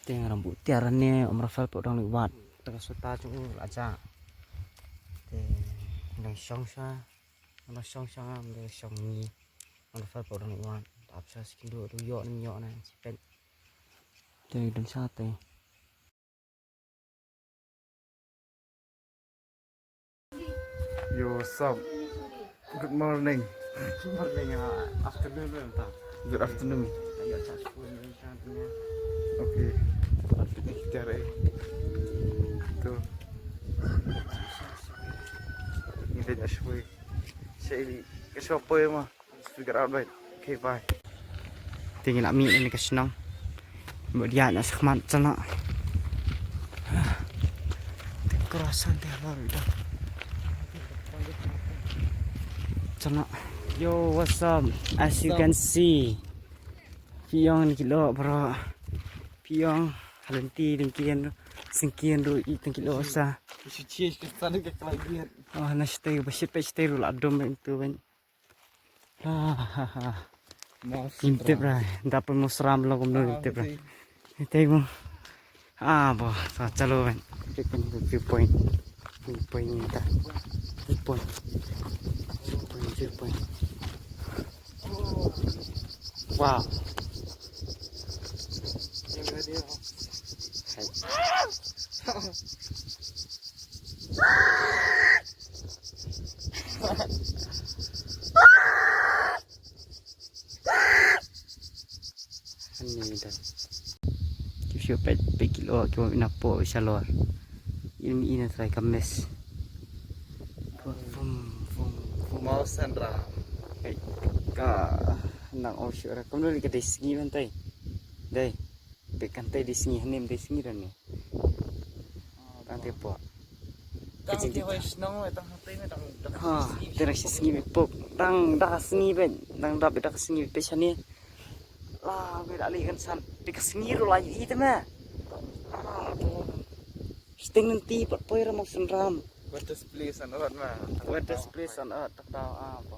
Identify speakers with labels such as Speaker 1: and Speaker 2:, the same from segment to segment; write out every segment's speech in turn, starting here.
Speaker 1: Tengah rambut tiaran ni Om Rafael pun orang lewat tengah sota tu aja. Đang song sa, nó song sa, nó song ni, Om Rafael pun orang lewat. Tak bisa skin dua tu yok ni yok na, cepet. Tengah dan sate.
Speaker 2: Yo, what's up? Good morning.
Speaker 1: Morning, afternoon tu entah.
Speaker 2: Good afternoon.
Speaker 1: Ayat tak sepuluh ni sangatnya.
Speaker 2: Okay. Kita cari. Tuh. Ini dia shwe. Saya ke siapa ya mah? Figure out right. Okay, bye.
Speaker 1: Tinggal nak meet ni kesenang. Buat dia nak sekhmat sana. Kerasan dia lah dah. Sana. Yo, what's up? As you can see, Piong ni kilo bro. Piong halenti dengkian singkian ru iteng kilo sa.
Speaker 2: Suci ke sana ke kelabian.
Speaker 1: Oh, na stay basip stay ru ladom itu ban. Ha. Intip ra. Dapat mo seram lo kum no intip ra. Intip mo. Bo, chalo ban. Check-in viewpoint. Viewpoint ni ta. Viewpoint. Wow. Ini dah. Kau pet kilo kau nak po salor. Ini try kames.
Speaker 2: Mau sandra.
Speaker 1: Ka nang osyo ra kono li kadai singi bantai. Dai. Be kantai di singi hanem di singi ran ni. Tante po.
Speaker 2: Tang dia wis nang tang hati ni tang.
Speaker 1: Ha, terus singi pop. Tang dah singi ben, tang dah beda singi pe chani. Lah, be dak li kan san. Be singi ro la yi te ma. Sting nanti pot poi ra mak senram.
Speaker 2: What this place on earth mah?
Speaker 1: What this place on earth tak tahu apa.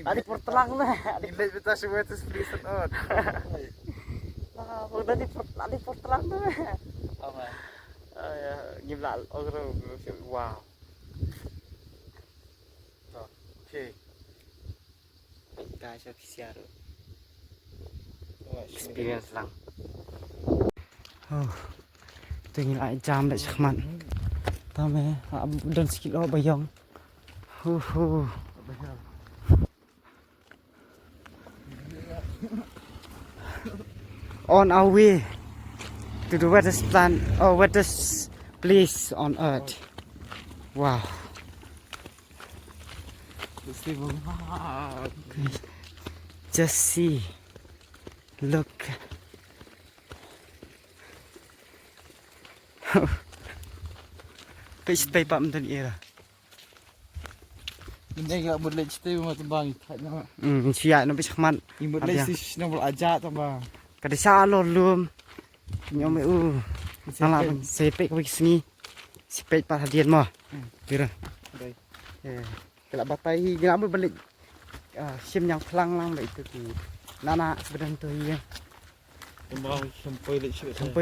Speaker 1: Tadi portelang na.
Speaker 2: Ini kita sih what this place on earth.
Speaker 1: Udah di portelang na.
Speaker 2: Apa?
Speaker 1: Ya, gimla orang wow.
Speaker 2: Okay.
Speaker 1: Guys, official. Experience lang. Oh. Tingin ay jam dah sakman. Tame, dan sekilo bayang. On our way to the wettest plant or wettest place on earth. Wow. Just see. Look. Stay pa man era.
Speaker 2: Hindi nga boleh stay mo matubang na.
Speaker 1: Siya no bisakman.
Speaker 2: Imot lay sis na wala aja ta ba.
Speaker 1: Kada salo lum. Nyo me Nala sepek wik sini. Sepek pa hadian mo. Tira. Kala batay gina mo balik. Sim yang plang lang ba itu ki. Nana sebenarnya tu ya.
Speaker 2: Tumbang
Speaker 1: sampai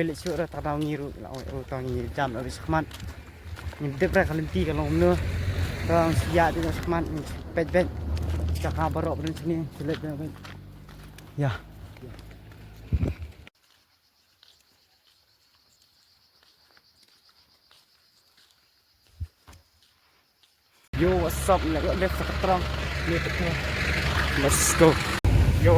Speaker 1: lek syuk ra tadaw ngiru la o taw ngi jam la bisakman. Nyedep ra kalenti kalau no. Orang siap dengan semat pet cakap barok pada sini sulit dah kan. Ya. Yo, what's up? Lihat terang. Let's go. Yo.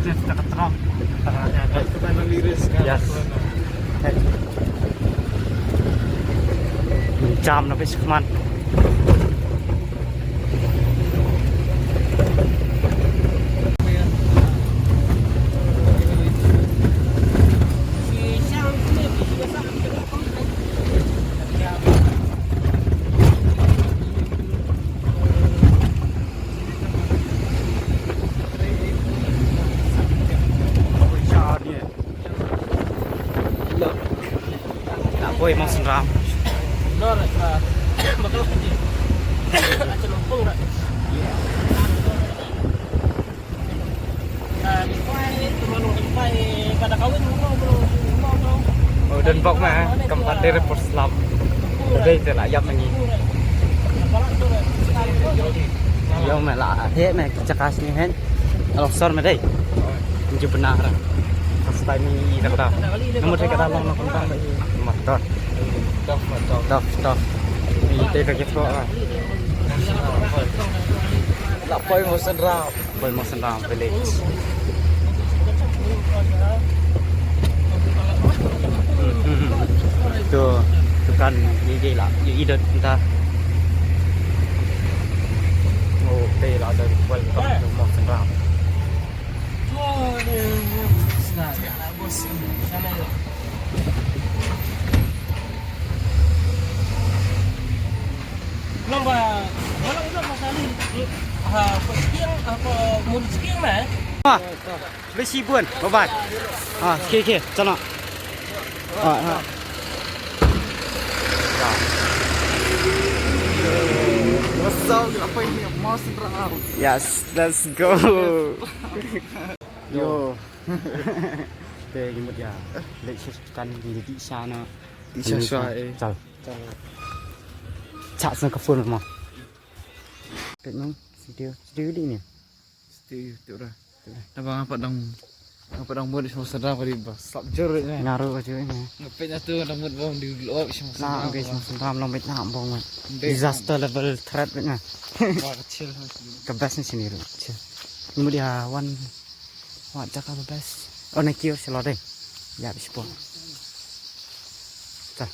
Speaker 1: Kita keterang.
Speaker 2: Kita naliris kan.
Speaker 1: Yes. Jam na bisakman. Boy mau senram.
Speaker 2: Lor, bakal kerja.
Speaker 1: report selam. Đây từ lại dập lagi. Yo mẹ lạ thế mẹ chắc cá sini hen. Longsor mẹ đây. Ini benar. First time ini dah dah. Namun saya kata long kontang lagi. Motor. Stop. Ini teh kaget kok.
Speaker 2: Lah poi mau senram.
Speaker 1: Boy mau senang village. Tuh kan gigi lah, ide kita. Oh, teh lah ada welcome to mau senang.
Speaker 3: Lomba, walau udah masali, sekian apa mun sekian lah.
Speaker 1: Ah, besi pun, bye. Ah, okay, sana. Ah.
Speaker 2: What's up? Apa ini? Mau senram.
Speaker 1: Yes, let's go. Yo. Teh gimana ya? Lecture kan di sana.
Speaker 2: Di sana.
Speaker 1: Chào. Chạ sang cà phê mà. Cái nó still đi nè.
Speaker 2: Stay tu dah. Abang apa dong buat semua senram tadi bas. Slap jer ni.
Speaker 1: Ngaruh aja ini.
Speaker 2: Ngepetnya tu rambut bawang di luar semua
Speaker 1: Nah,
Speaker 2: senram.
Speaker 1: guys, sentam long bet nak bong. Disaster level threat betnya.
Speaker 2: Wah kecil.
Speaker 1: Kebas ni sini tu. Ini dia one. Wah, cakap kebas. Oh, nak kira selalu deh. Ya, bisa pun. Cak.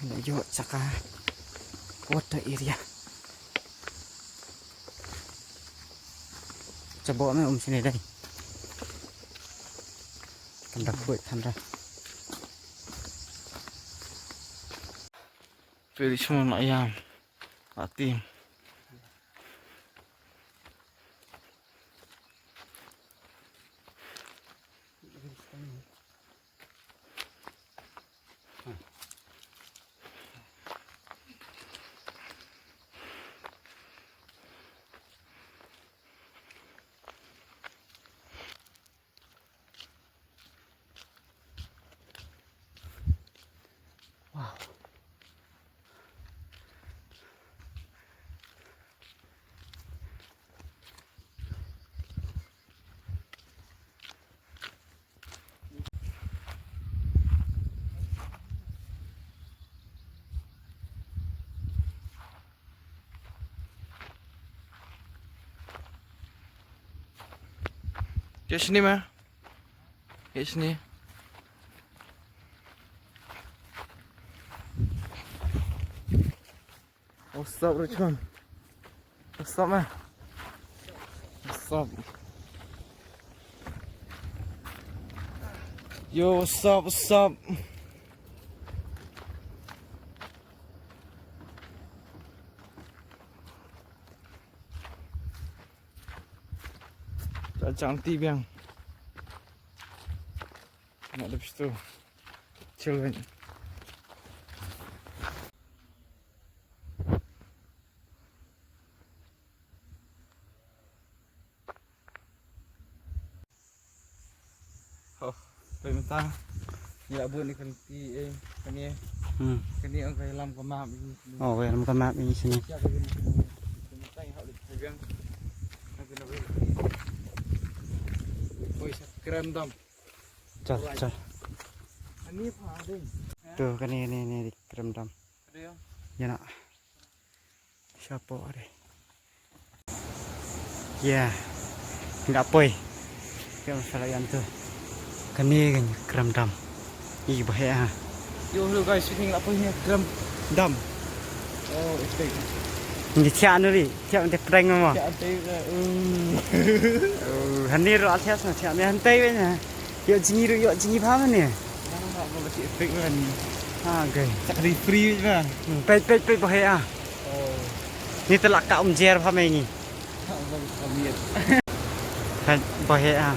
Speaker 1: Nak jauh cakap. Water area. Coba mai sini deh. Tanda kuat tanda.
Speaker 2: Pilih semua nak ayam. Hati.
Speaker 1: Wow.
Speaker 2: Kat sini mah. Kat sini. What's up, Richmond? What's up, man? What's up? Yo, what's up? Cantik bang. Nak lepas tu. Chill banyak. Oh, pergi mentah. Ni nak buat ni kan ni. Kan ni orang lam ke map ni.
Speaker 1: Oh, weh, bukan map ini sini.
Speaker 2: Siap lagi ni. Mentah hak lebih bang. Nak kena beri. Oi, keren dam.
Speaker 1: Cak.
Speaker 2: Ni apa ada?
Speaker 1: Tuh kan ini di krem dam.
Speaker 2: Ada ya?
Speaker 1: Ya nak. Siapa ada? Ya. Enggak poi. Yang salah yang tu. Kan ni kan krem dam. Ih bahaya.
Speaker 2: Yo, hello guys, ini apa ni? Keren dam. Oh, itu.
Speaker 1: Ini tiap ni, tiap nanti prank mah.
Speaker 2: Ya, ada.
Speaker 1: Hani ro atas na tiap ni hantai wenya. Yo jingi paham ni.
Speaker 2: Mana nak masih efek kan?
Speaker 1: Ha, okay.
Speaker 2: Tak ada free je lah.
Speaker 1: Pet bahaya.
Speaker 2: Oh,
Speaker 1: Ni telak kat jer paham ni.
Speaker 2: tak bagus kami.
Speaker 1: Pet bahaya.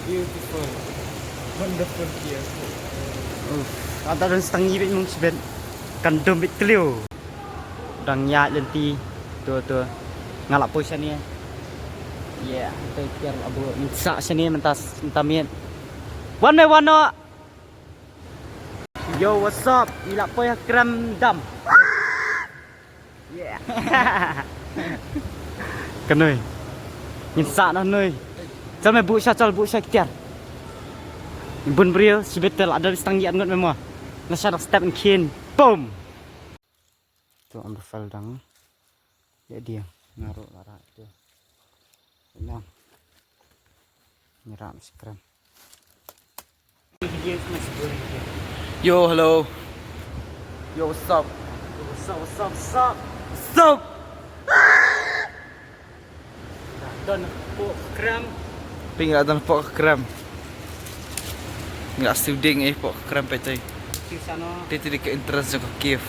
Speaker 2: Beautiful, wonderful here.
Speaker 1: Ada dan setengah bit mung sebet kan dombit kelio. Dang ya lenti tu ngalap position ni. Ya, tu biar abu minta sini mentas minta mian. One by one no. Yo, what's up? Ila po ya kram dam. Yeah. Kanoi. Nhìn xạ nó nơi. Cho mày bụi xa kia. Bun brio, si betul ada di setang giat ngot memang. Nasa nak step and kin. Boom. Tu ambil file dang. Ya dia ngaruh lara tu. Nah. Nyiram skram.
Speaker 2: Yo, hello. Yo, what's up?
Speaker 1: What's up? Don po kram.
Speaker 2: Pingin ada pok kram. Nggak studing pok kram petai.
Speaker 1: Di sana.
Speaker 2: Dia tidak ke interest ke Kiev.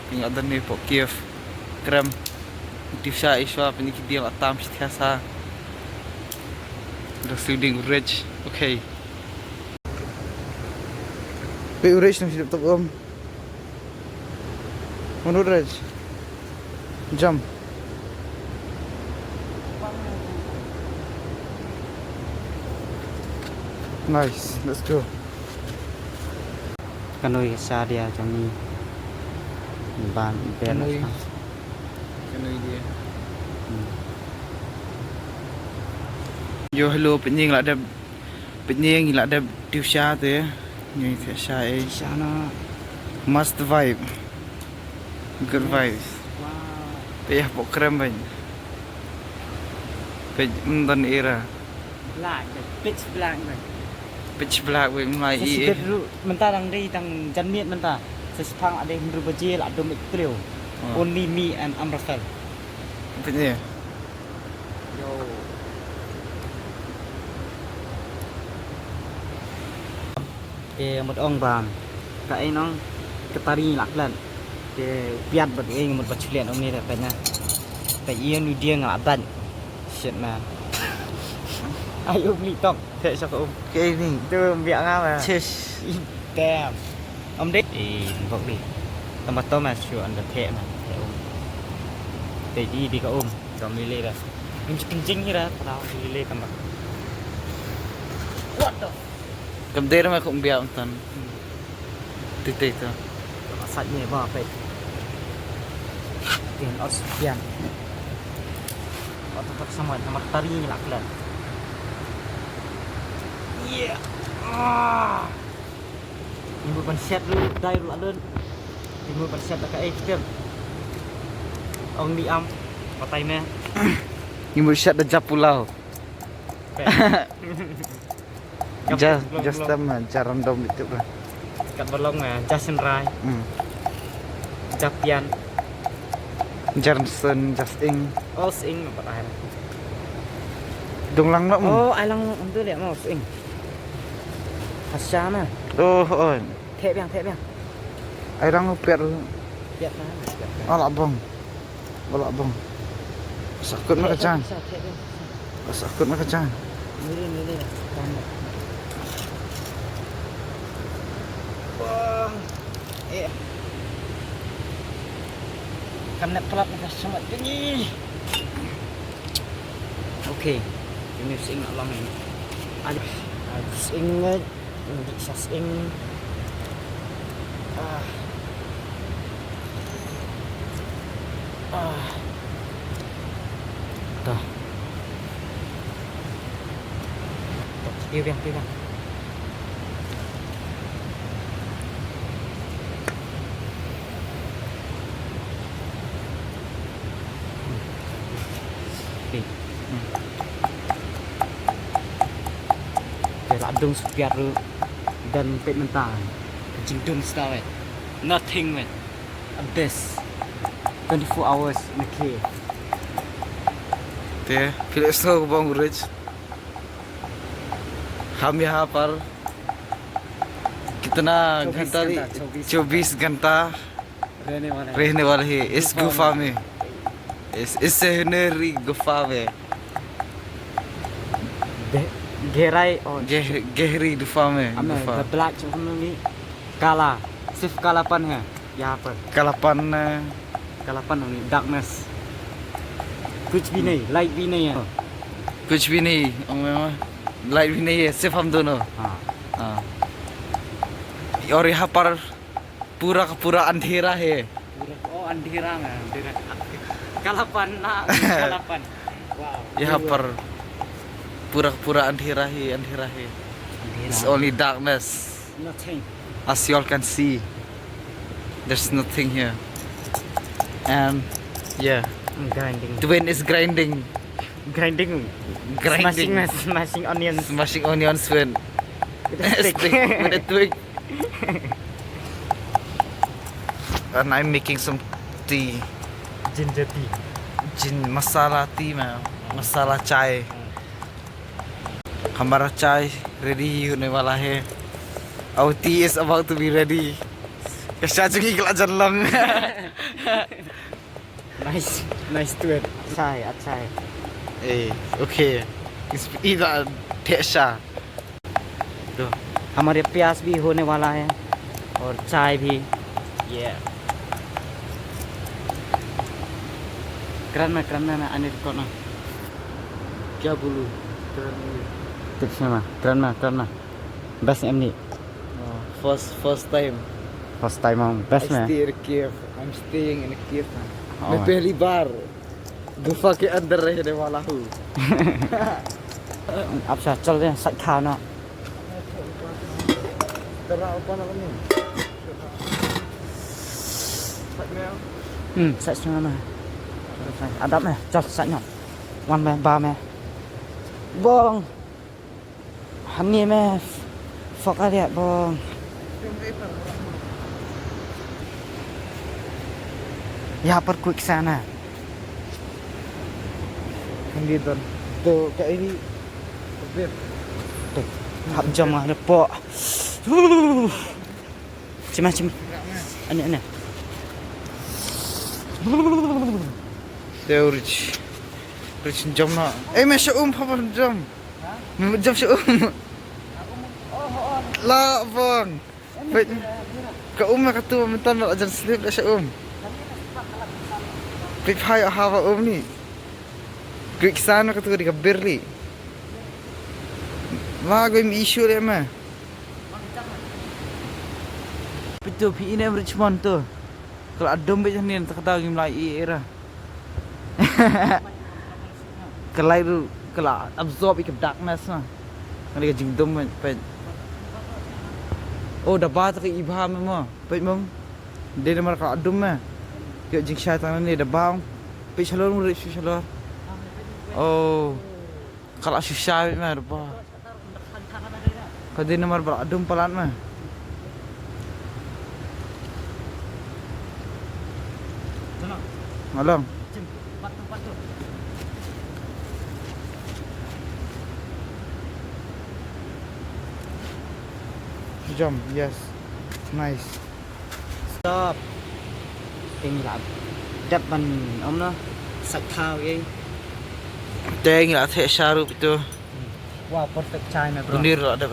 Speaker 2: Pingin ada pok Kiev kram. Di sha iswa pini dia nggak tam setiasa. Udah studing rich. Okay. Pe rich nang hidup tak Menurut rich. Jump. Nice, let's go.
Speaker 1: Kanoi sa dia trong ni. Ban ben.
Speaker 2: Kanoi dia. Yo, hello, penying lah ada Tiusha tu ya. Ni Tiusha
Speaker 1: Sana.
Speaker 2: must vibe. Good vibes.
Speaker 1: Wow.
Speaker 2: Payah pok kram ban. Pendan era.
Speaker 1: Black, pitch black man.
Speaker 2: Pitch black với mai
Speaker 1: Saya
Speaker 2: i.
Speaker 1: sikit dulu mentah dang di tang janmiat mentah. Sesepang ada yang berbejil ada mikro. Only me and Amrafel.
Speaker 2: Penying.
Speaker 1: Yo. Một ông bà cái nó cái tari lạc lên cái piat bật anh một bật chuyện ông này là phải nha phải yên như điên ngã bận shit man ai ôm lì tông thế sao không
Speaker 2: Cái ni.
Speaker 1: tôi miệng mà
Speaker 2: Cheers.
Speaker 1: damn ông đấy thì vọng đi tao mà tao mà chịu ăn được thế mà thế ôm để đi có ôm còn mi lê ra mình kinh chính như đó tao đi lê cầm bạc what the
Speaker 2: Cầm tay mà cũng biar tan. Titik tu.
Speaker 1: Masaknya apa? Dengan oksigen. Otak sama tari ni lah kelan. Yeah. Ibu penset lu, dai lu adun. Ibu penset tak kayak film. Ông đi âm, vào tay mẹ.
Speaker 2: Ni mau shot dah pulau. Just jaran dom itu kan.
Speaker 1: Kat balong mà, Justin Rai, Japian,
Speaker 2: Johnson, Justin.
Speaker 1: oh sing mà phải.
Speaker 2: Dong lang nak mu.
Speaker 1: Oh, ai lang ông tu lihat mau sing. Hasya mà.
Speaker 2: Oh, oh.
Speaker 1: Thép yang.
Speaker 2: Ai rang upiat.
Speaker 1: Biar mana?
Speaker 2: Alak bong. Sakut nak kecan. Sakut nak kecan.
Speaker 1: Ini. Wah. Kamu kelap nak semat tinggi. Okay. Ini sing nak long ini. Ada sing bisa sing. Dah. Tiêu bang. Để làm đông sụp giặt rồi dan pet mentah kencing dum style man. Nothing man. Abyss 24 hours in a cave.
Speaker 2: Teh, pilih so bang rich. Kami hafal. Kitna घंटा 24 घंटा रहने वाले हैं इस गुफा में. इस सहनरी गुफा में.
Speaker 1: गहराई और
Speaker 2: गहरी गुफा में.
Speaker 1: हमें द ब्लैक चुनरी काला सिर्फ कालापन है यहाँ पर.
Speaker 2: Kalapan
Speaker 1: नहीं डार्कनेस कुछ भी नहीं लाइट भी नहीं है.
Speaker 2: कुछ भी नहीं. लाइट भी नहीं है सिर्फ हम दोनों.
Speaker 1: हाँ.
Speaker 2: और यहाँ पर pura-pura andhera hai.
Speaker 1: Oh, अंधेरा में अंधेरा. Kalapan na, kalapan. Wow.
Speaker 2: यहाँ पर pura-pura andhera hai. It's only darkness.
Speaker 1: Nothing.
Speaker 2: As you all can see, there's nothing here. And yeah,
Speaker 1: Grinding.
Speaker 2: the wind is grinding.
Speaker 1: Grinding. Smashing onions.
Speaker 2: Smashing onions with
Speaker 1: With a stick.
Speaker 2: with a twig. And I'm making some tea.
Speaker 1: Ginger tea.
Speaker 2: Masala tea man. Masala chai. हमारा चाय रेडी होने वाला है. Our tea is about to be ready. Kasya juga kelak jalan.
Speaker 1: Nice to it. अच्छा है.
Speaker 2: Okay. Idah Tesha.
Speaker 1: तो हमारे प्याज भी होने वाला है और चाय भी. Keren mah aneh kok nah.
Speaker 2: क्या बोलूं?
Speaker 1: Tipsnya mah, keren mah. Best em ni.
Speaker 2: First time.
Speaker 1: First time mah, best mah.
Speaker 2: I'm staying in a cave.
Speaker 1: Oh,
Speaker 2: मैं पहली बार गुफा के अंदर रहने वाला हूँ.
Speaker 1: अब चल रहे हैं सच खाना.
Speaker 2: Terang apa nak ni?
Speaker 1: Sạch खाना है. Adab này, chặt sạch nhọn. One mẹ, ba mẹ. Bong. Hắn nghe mẹ. Phọc ra đẹp bong. यहाँ पर कोई किसान है.
Speaker 2: Hindi doon. To kayak ini.
Speaker 1: Hap jam ada pok. Cima. Aneh.
Speaker 2: Dia rich jam na. मैं शूम apa jam? मैं jam शूम. La bang. Ka ka tu mentan nak ajar sleep dah shum. Pik hai hawa ni. Quick sana ka tu di kabirli. Wah gue mi issue dia mah. Betul pi ini Richmond tu. Kalau ada macam ni tak tahu gimana era. Kalau absorb ikut darkness mah. Kalau dia jingdom pe. Oh dah bah tak ibah mah. Pe mong. Dia nama kalau adum mah. Kau jing syaitan ni dah bang. Pe shalor murid shalor. Oh. Kalau susah mah dah bah. Kau dia nama beradum pelan mah. Malam. Jump, yes. Nice.
Speaker 1: Stop. Tiếng là đập bằng ông nó sạch thao vậy.
Speaker 2: Teng lah teh syarup itu.
Speaker 1: Wow, perfect chai mah bro.
Speaker 2: Bundir ada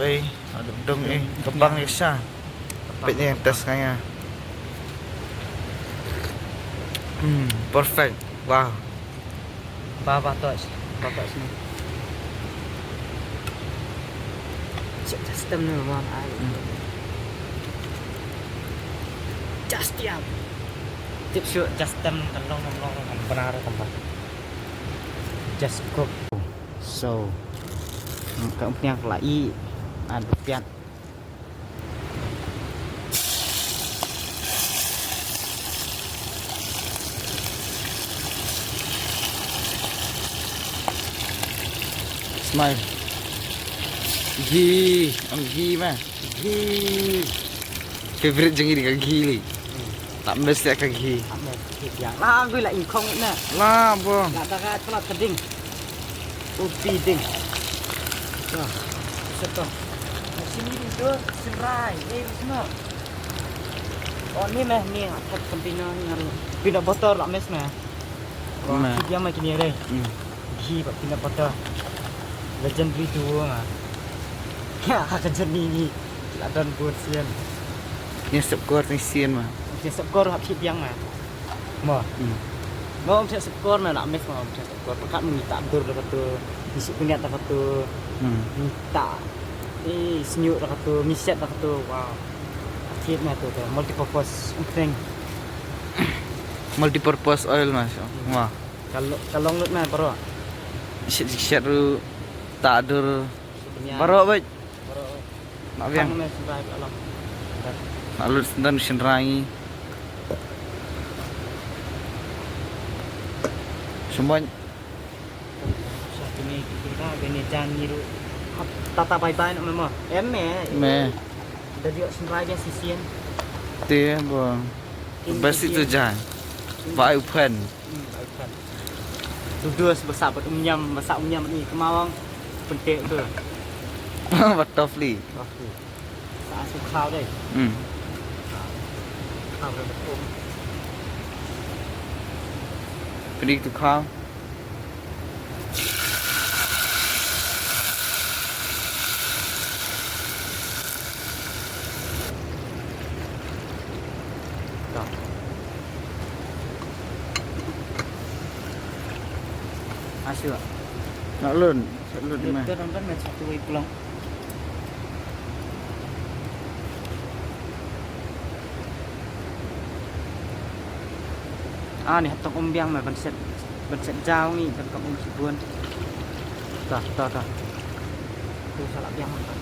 Speaker 2: dong kembang ni sah. Petnya tes kayaknya. Perfect. Wow.
Speaker 1: Bapak sini. System ni memang just diam. Tip shoot just them long benar tempat. Just cook. So, kemudian kelai ada pian.
Speaker 2: Smile. Ghee mah.
Speaker 1: Ghee.
Speaker 2: Favorite jangan dengan ghee ni. Tak mesti akan ghee.
Speaker 1: Yang lah gue lại không nè.
Speaker 2: Lah bang.
Speaker 1: Là ta ra cho là ding. Upi ding. Rồi. Seto. Sini tu serai. Semua. Oh ni meh ni tak pina ni ngaru. Pina botol lah mes meh.
Speaker 2: Nah.
Speaker 1: Dia macam ni deh. Ghee pak pina botol. Legendary tu mah. Ya, kerja ni. Ladan buat sian.
Speaker 2: Ni sepkor ni sian mah.
Speaker 1: Dia sepkor hab hip yang mah. Mo. Mo om sepkor na nak mes mo om sepkor. Pakat minta dur dekat tu. Bisik punya dekat tu. Minta. Senyuk dekat tu, miset dekat tu. Wow. thiết mà tụi multi-purpose thing
Speaker 2: Multi-purpose oil mas. Wah.
Speaker 1: kalau lut mà bro
Speaker 2: Shit ru tak adur. Baro baik. Nak biang.
Speaker 1: mà sampai kalau
Speaker 2: Nak lut dan mesin rangi. Semua
Speaker 1: satu ni kita bini jangi ru tata bye-bye nak memo em mẹ
Speaker 2: me
Speaker 1: dah dia sampai dia sisian
Speaker 2: teh bang. Basi tu jangan. Vai open.
Speaker 1: Dua sebesar masak unyam ni kemawang penting tu.
Speaker 2: Batofli.
Speaker 1: Saat su khao đây. Khao rồi ôm.
Speaker 2: Pergi tu kau.
Speaker 1: Asyik.
Speaker 2: Nak lun di mana?
Speaker 1: Dia orang macam tu pulang. Ni hatong umbiang mà vẫn sẽ trao ni trong cộng ông buôn. Ta. Tôi salah biang kan.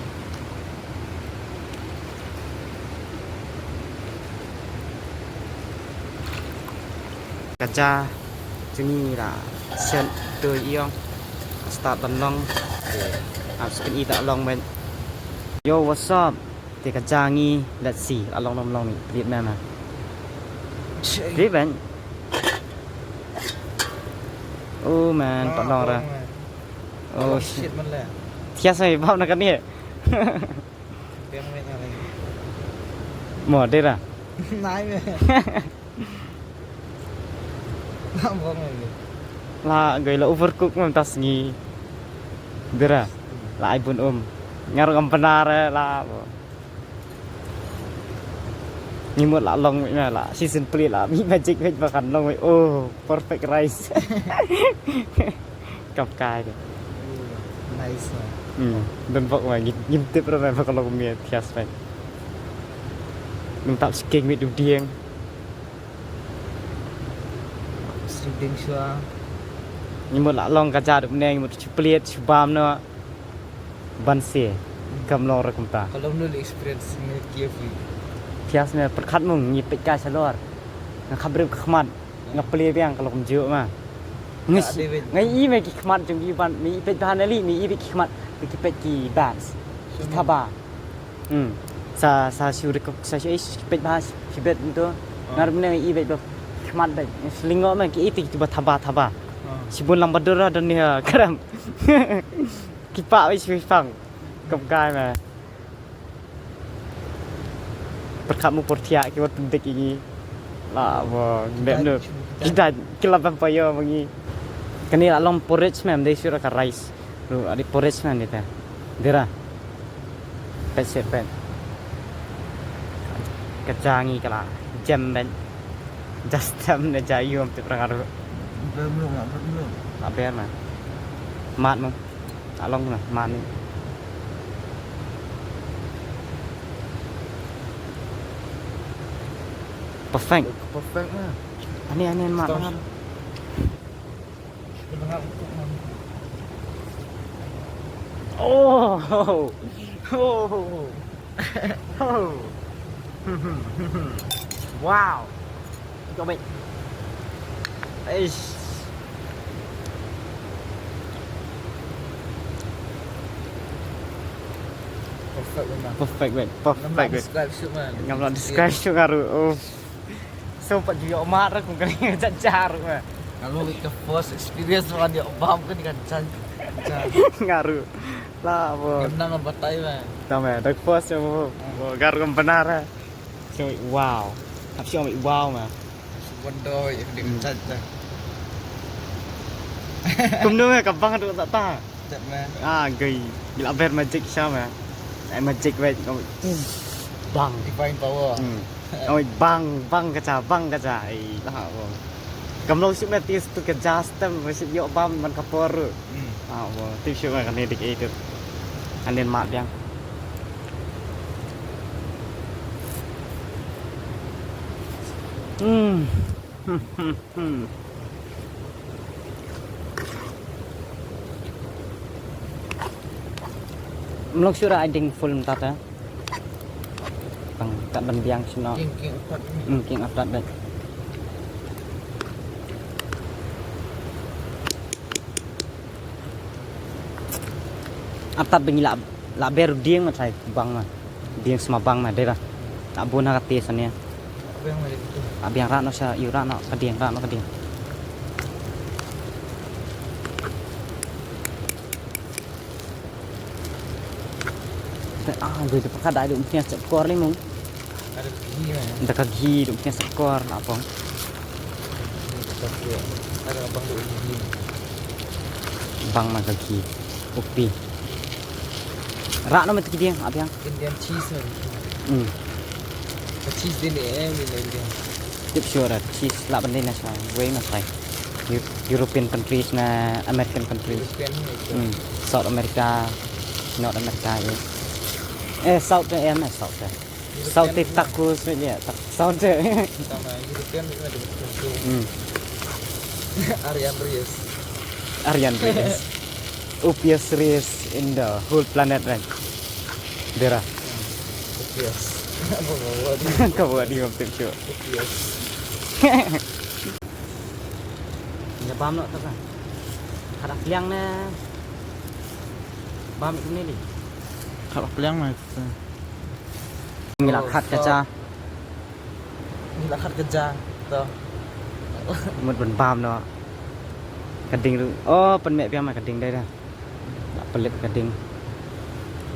Speaker 1: Kaca sini là sen tươi iong start ban long skin i tak long men yo what's up te kaca ngi let's see along ni lihat mana lihat ben oh man tak long ra oh shit
Speaker 2: man le.
Speaker 1: thias ai bao nak ni
Speaker 2: Biang me lagi.
Speaker 1: mo de ra
Speaker 2: Naik me. Nak buang lagi.
Speaker 1: la gay la overcook man tas ngi dera la ai bun ngar ngam benar la ni một lạ long vậy là season play là bị magic hết và khẩn long vậy oh perfect rice cặp cài kìa
Speaker 2: Nice.
Speaker 1: đừng vọng mà nhìn tiếp ra này và còn lòng miệt thiệt vậy đừng tạo skin với đường điên
Speaker 2: Sleeping sure.
Speaker 1: nhưng một lạ long cả cha được nè một chục plate chục bam nữa ban xe cầm long ra cùng ta
Speaker 2: Kalau nul experience ni careful.
Speaker 1: thiệt này bật khát mùng nhịp bịch ca salor ngập rượu khmat ngập plate biang kalau kum jauh mah ngay i me ki khmat chung i ban mi bịch ban ali mi i bịch khmat bịch bịch ki dance thaba sa syurik sa bịch ba bịch itu ngar bener i bịch khmat bịch selingok mah ki itu tiba thaba Sibun lambadur dan ni karam. Kipak wis fang. Kapkai mah. Perkamu portia ki wat pentek ini. La bo bemno. Kita kelap payo mangi. Kani la long porridge mem dei sura ka rice. Ru adi porridge man dita. Dera. Pet pen. Kacangi kala. Jam ben. Just tam na jayum te prangaru.
Speaker 2: Belum.
Speaker 1: Tak biar mah. Mat mah. Tak long mah, mat ni. Perfect.
Speaker 2: Perfect lah.
Speaker 1: Ani mat banget. Oh. Wow. Coba. Eish.
Speaker 2: Perfect man.
Speaker 1: Perfect.
Speaker 2: Describe shoot man.
Speaker 1: Ngam nak describe tu karu. Oh. So pat juga mat aku kan cacar mah.
Speaker 2: Kalau the first experience man dia obam kan dengan can.
Speaker 1: Ngaru. Lah bo.
Speaker 2: Kenang batai man.
Speaker 1: Tama, the first mo. Garu kan benar. So wow. Hab siom wow mah.
Speaker 2: Bondo yang dia can.
Speaker 1: Kum nu ka bang tu tak ta.
Speaker 2: Tak man.
Speaker 1: Gay. Gila ber magic sama. Magic wait. Bang.
Speaker 2: Divine power.
Speaker 1: Ôi băng cái chả ấy là hả cầm lâu xíu này tis tu cái justem với sự dọ băm mình kapor rồi tiếp xíu này cái này được ấy được anh nên mát điang Hmm. Melok sura ading full tata. Bang tak bendiang sino.
Speaker 2: King empat ni.
Speaker 1: King after that. Apa bengila la beru dieng macai bang mah. Dieng sama bang mah dera. Tak bona kate sania.
Speaker 2: Apa yang ada itu?
Speaker 1: Abiang rano sa yurano kadieng rano kadieng. Gue tu pakai ada punya skor ni mung.
Speaker 2: Ada gini lah.
Speaker 1: Dah kaki tu punya skor apa?
Speaker 2: Ada abang tu gini.
Speaker 1: Bang mah kaki. Upi. Rak no mesti dia abiang.
Speaker 2: Indian cheese lah. Cheese dia ni Indian.
Speaker 1: Tip sure cheese lah benda ni saya. Way mas saya. European countries na American countries.
Speaker 2: European ni.
Speaker 1: South America, North America ya. South em South. South takus dia. South.
Speaker 2: Sama European ni ada betul. Aryan Rios.
Speaker 1: Aryan Reyes. Upias Reyes in the whole planet right. Dera.
Speaker 2: Yes. Apa bawa
Speaker 1: Kau buat dia tip sure.
Speaker 2: Yes.
Speaker 1: Ya bam nak tak kan? Ada piliang na. Bam ini ni.
Speaker 2: Kalau peliang mah.
Speaker 1: Ini lakhat kaca.
Speaker 2: Ni lakhat kerja. Tu.
Speaker 1: Một bần bam đó. Kading tu. Oh, pen mẹ biang mah kading đây dah. Tak pelit kading.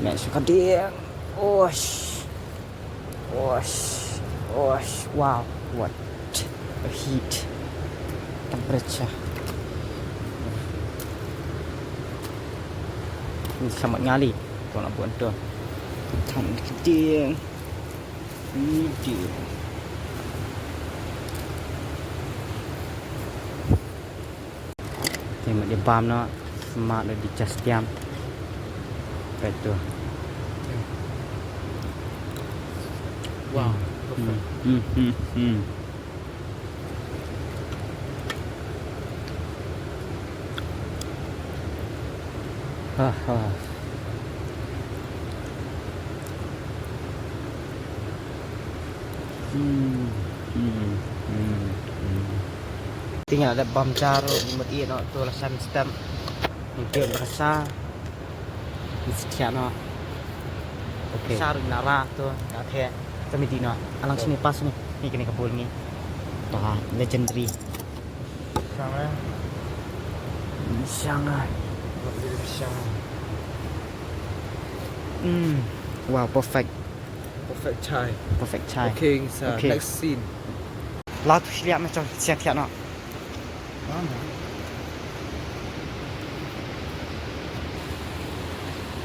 Speaker 1: Mẹ suka kading. Osh. Osh. Osh. Wow, what a heat. Temperature. Ini sangat ngali. Kau nak buat tu. Thằng kading. Ini dia. Nhưng mà đi bám nó mà nó đi chest tiêm cái tu.
Speaker 2: Wow.
Speaker 1: Ha ha. Tinggal ada bam caro mati no tulisan stamp mungkin berasa sekian no oke caro nara tu ada kami di no alang sini pas ni kini kabul ni wah legendary
Speaker 2: Sama.
Speaker 1: sangat
Speaker 2: Lebih pisang.
Speaker 1: wow perfect
Speaker 2: Perfect chai.
Speaker 1: chai
Speaker 2: Okay, so
Speaker 1: Okay.
Speaker 2: next scene.
Speaker 1: lah tu lihat macam siap no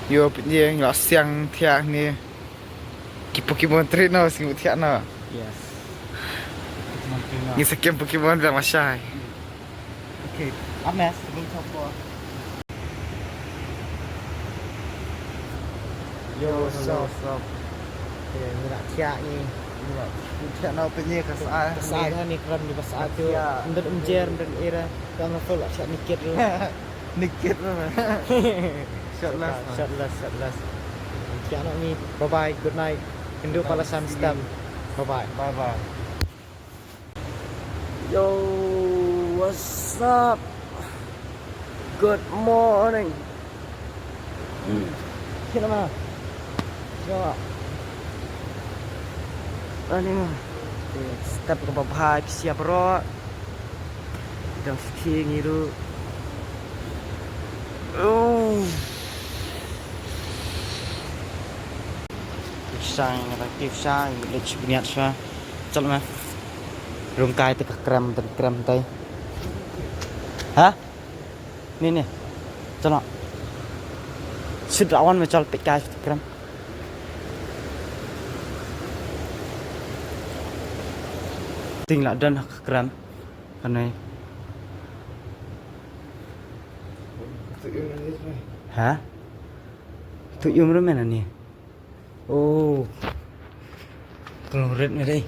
Speaker 2: Yo punya ngak siang tiak ni. Pokemon trainer sing tiak na.
Speaker 1: yes
Speaker 2: Ni sekian Pokemon dah masyai.
Speaker 1: okay Ames sebelum coba
Speaker 2: Yo,
Speaker 1: so ni nak tiak ni
Speaker 2: tiak na punya kesal.
Speaker 1: Kesalahan ni keram di pasal tu. Mendan umjer, mendan era. Kau ngafal lah siap nikit tu.
Speaker 2: Nikit tu. Shotlas.
Speaker 1: Shotlas. Kian nak ni. Bye bye. Good night. Hindu Palasan Stamp. Bye bye.
Speaker 2: Bye bye.
Speaker 1: Yo, what's up? Good morning. Kira mana? Kira. Ani mah. Step ke bawah siap bro. Dah sikit ngiru. Oh. Sang aktif sang lech niat sa. Chal ma. Rung kai te kram tai. Hah? Ni. Chal. Sit awan ma chal pe kai kram. Ting la dan kram. Kanai. Hả? Tụi yêu nó mẹ là nè. Ô. Còn rịt ở đây.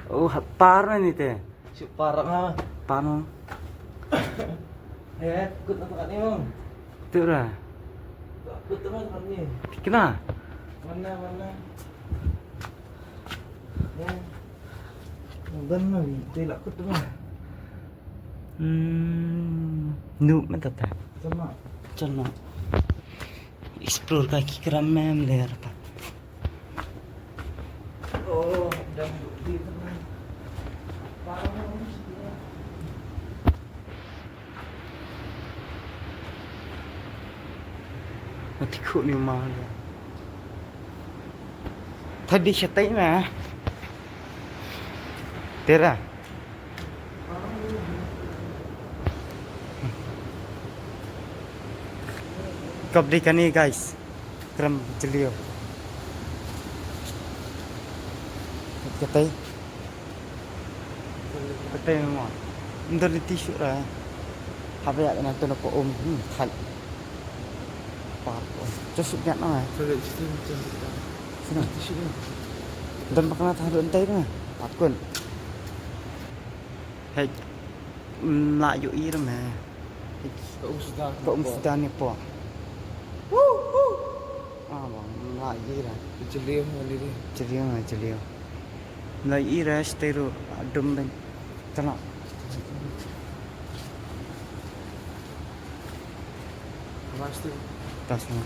Speaker 1: Oh, parah nih teh.
Speaker 2: Si parah mah.
Speaker 1: Pano.
Speaker 2: Ikut apa ni mong?
Speaker 1: Tuh lah.
Speaker 2: Ikut teman kami.
Speaker 1: Kena?
Speaker 2: Mana? Ya. Benar, tidak ikut teman.
Speaker 1: Noob mantap teh.
Speaker 2: Sama.
Speaker 1: चलना एक्सप्लोर का की क्रम में हम ले रहा
Speaker 2: Oh, dan di teman.
Speaker 1: nanti kau ni mal tadi syaitan mah tera कब देखने गाइस क्रम चलियो कतई mau अंदर टिशू रहा habe ya na to na po khal pa tusuk nya na
Speaker 2: Sulit situ macam kita.
Speaker 1: sini
Speaker 2: Tisu ni.
Speaker 1: dan makna tahu entai na akun hey la yu ir me
Speaker 2: Kau sudah.
Speaker 1: ko mesti ni po ah bang la ira
Speaker 2: Kecelium kali ni.
Speaker 1: Celiyo. La ira stero adum ben. Tana.
Speaker 2: Pasti.
Speaker 1: Tas mo.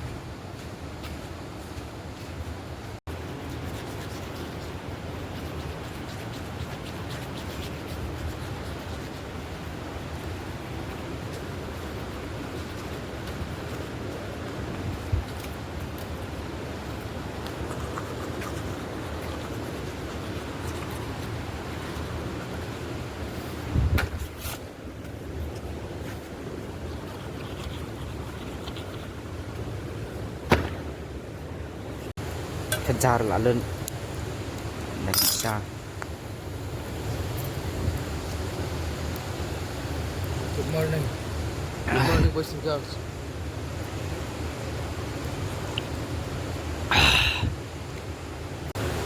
Speaker 1: Kejar lah lun. Dah kejar.
Speaker 2: Good morning. Good morning, boys and girls.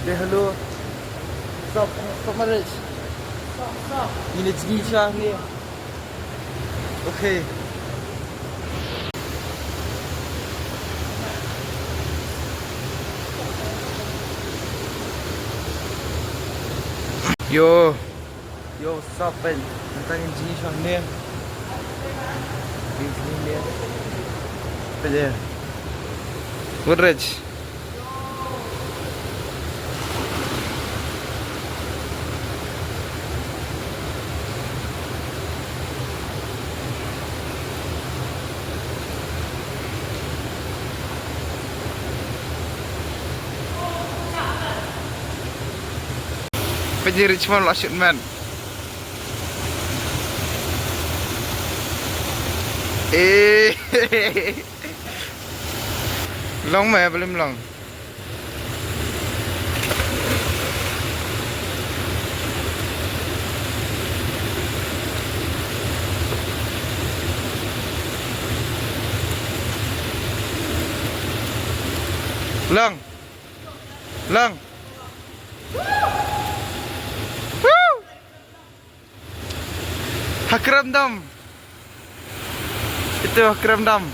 Speaker 2: Say hello. Stop marriage. Stop. Ini tinggi siya ni. Okay. Yo, what's up, man? Nantangin tinggi siya ni. Tinggi ni. Apa dia? Good Rich. Pergi Richmond lah, shit man. Long meh, belum long. Long. Hakram dam. Itu Hakram dam.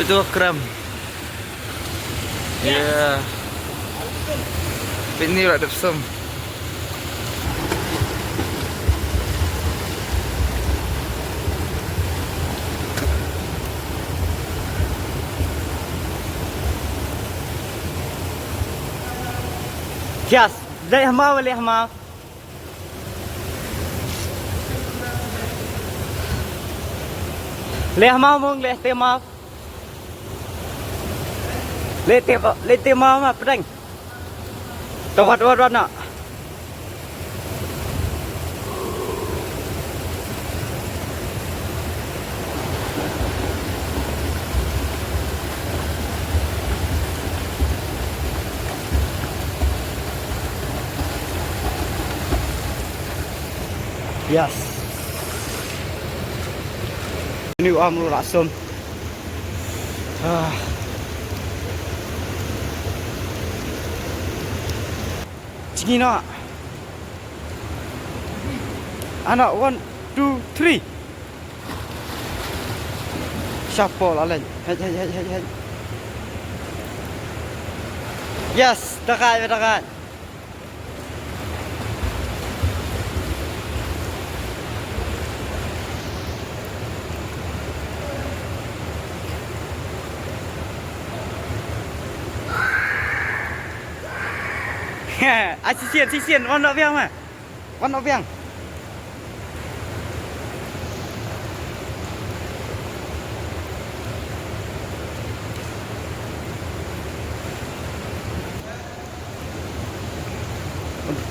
Speaker 2: Itu Hakram. Ya. Ini lah dapsam.
Speaker 1: Yes, leh hama. Leh hama mong leh tema. Leh tema ma pedang. Tawat nak. Yes. Ini amru langsung. Ah. Cingina. Anak 1, 2, 3. Siapa lah lain? Hai. Yes, dekat. Sisian, warna biang mah. Warna biang.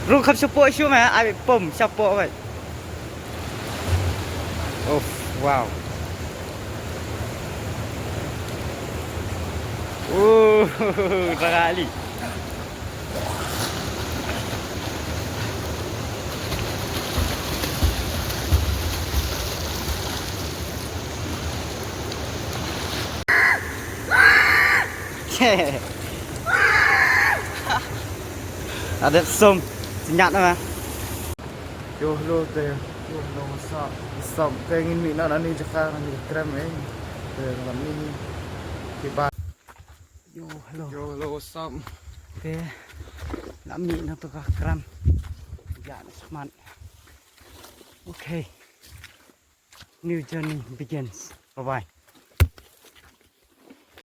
Speaker 1: Rung khắp support isu mah, ai pom support vậy. Oh, wow. Sekali. Ada som senyap mah.
Speaker 2: Yo hello there. Yo hello what's up? What's up? Pengen ni nak ni cakap ni kram malam ni. Kibat.
Speaker 1: Yo, hello.
Speaker 2: Yo hello what's up?
Speaker 1: Okay. Lami na to ka kram. Yan smart. Okay. New journey begins. Bye bye.